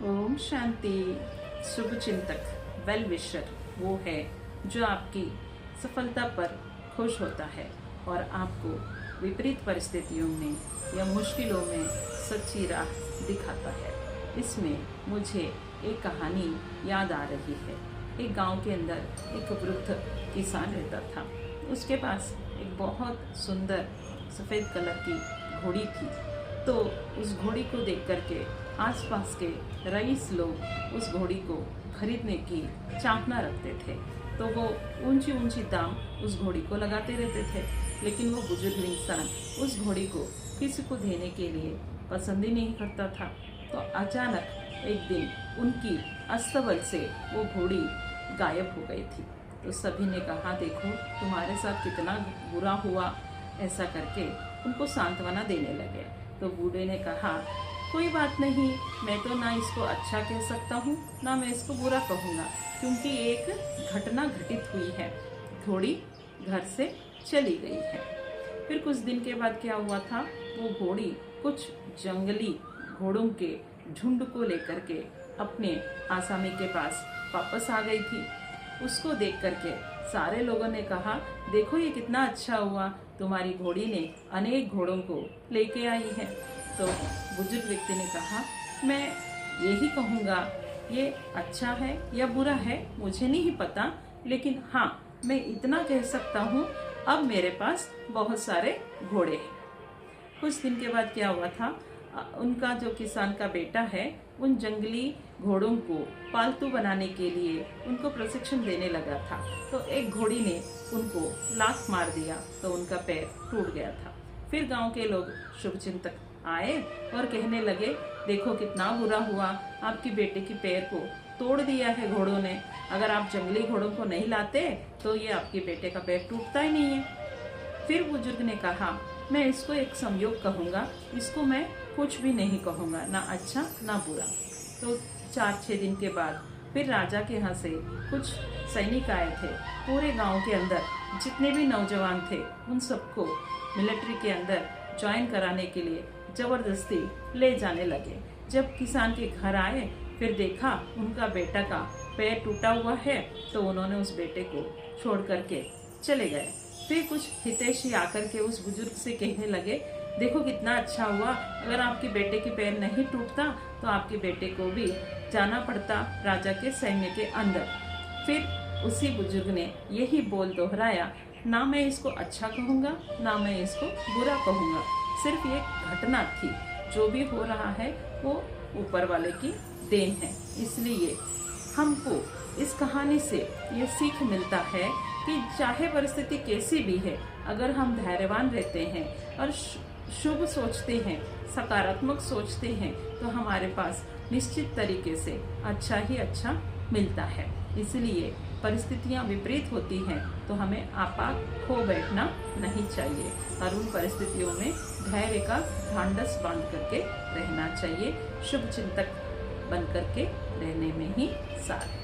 ओम शांति। शुभ चिंतक well wisher वो है जो आपकी सफलता पर खुश होता है और आपको विपरीत परिस्थितियों में या मुश्किलों में सच्ची राह दिखाता है। इसमें मुझे एक कहानी याद आ रही है। एक गांव के अंदर एक वृद्ध किसान रहता था। उसके पास एक बहुत सुंदर सफ़ेद कलर की घोड़ी थी। तो उस घोड़ी को देख करके आसपास के रईस लोग उस घोड़ी को खरीदने की चाहना रखते थे। तो वो ऊंची ऊंची दाम उस घोड़ी को लगाते रहते थे, लेकिन वो बुजुर्ग इंसान उस घोड़ी को किसी को देने के लिए पसंद ही नहीं करता था। तो अचानक एक दिन उनकी अस्तबल से वो घोड़ी गायब हो गई थी। तो सभी ने कहा, देखो तुम्हारे साथ कितना बुरा हुआ। ऐसा करके उनको सांत्वना देने लगे। तो बूढ़े ने कहा, कोई बात नहीं, मैं तो ना इसको अच्छा कह सकता हूँ ना मैं इसको बुरा कहूँगा, क्योंकि एक घटना घटित हुई है। घोड़ी घर से चली गई है। फिर कुछ दिन के बाद क्या हुआ था, वो घोड़ी कुछ जंगली घोड़ों के झुंड को लेकर के अपने आसामी के पास वापस आ गई थी। उसको देख करके सारे लोगों ने कहा, देखो ये कितना अच्छा हुआ, तुम्हारी घोड़ी ने अनेक घोड़ों को लेके आई है। तो बुजुर्ग व्यक्ति ने कहा, मैं यही कहूँगा, ये अच्छा है या बुरा है मुझे नहीं पता, लेकिन हाँ मैं इतना कह सकता हूँ, अब मेरे पास बहुत सारे घोड़े हैं। कुछ दिन के बाद क्या हुआ था, उनका जो किसान का बेटा है उन जंगली घोड़ों को पालतू बनाने के लिए उनको प्रशिक्षण देने लगा था। तो एक घोड़ी ने उनको लात मार दिया तो उनका पैर टूट गया था। फिर गांव के लोग शुभचिंतक आए और कहने लगे, देखो कितना बुरा हुआ, आपकी बेटे की पैर को तोड़ दिया है घोड़ों ने। अगर आप जंगली घोड़ों को नहीं लाते तो ये आपके बेटे का पैर टूटता ही नहीं है। फिर बुजुर्ग ने कहा, मैं इसको एक संयोग कहूँगा, इसको मैं कुछ भी नहीं कहूँगा, ना अच्छा ना बुरा। तो 4-6 दिन के बाद फिर राजा के यहाँ से कुछ सैनिक आए थे। पूरे गांव के अंदर जितने भी नौजवान थे उन सबको मिलिट्री के अंदर ज्वाइन कराने के लिए जबरदस्ती ले जाने लगे। जब किसान के घर आए फिर देखा उनका बेटा का पैर टूटा हुआ है, तो उन्होंने उस बेटे को छोड़ करके चले गए। फिर कुछ हितैषी आकर के उस बुजुर्ग से कहने लगे, देखो कितना अच्छा हुआ, अगर आपके बेटे के पैर नहीं टूटता तो आपके बेटे को भी जाना पड़ता राजा के सैन्य के अंदर। फिर उसी बुजुर्ग ने यही बोल दोहराया, ना मैं इसको अच्छा कहूँगा ना मैं इसको बुरा कहूँगा, सिर्फ ये घटना थी, जो भी हो रहा है वो ऊपर वाले की देन है। इसलिए हमको इस कहानी से ये सीख मिलता है कि चाहे परिस्थिति कैसी भी है, अगर हम धैर्यवान रहते हैं और शुभ सोचते हैं, सकारात्मक सोचते हैं, तो हमारे पास निश्चित तरीके से अच्छा ही अच्छा मिलता है। इसलिए परिस्थितियां विपरीत होती हैं तो हमें आपात खो बैठना नहीं चाहिए और उन परिस्थितियों में धैर्य का ढांढस बांध करके रहना चाहिए। शुभ चिंतक बन करके रहने में ही सार है।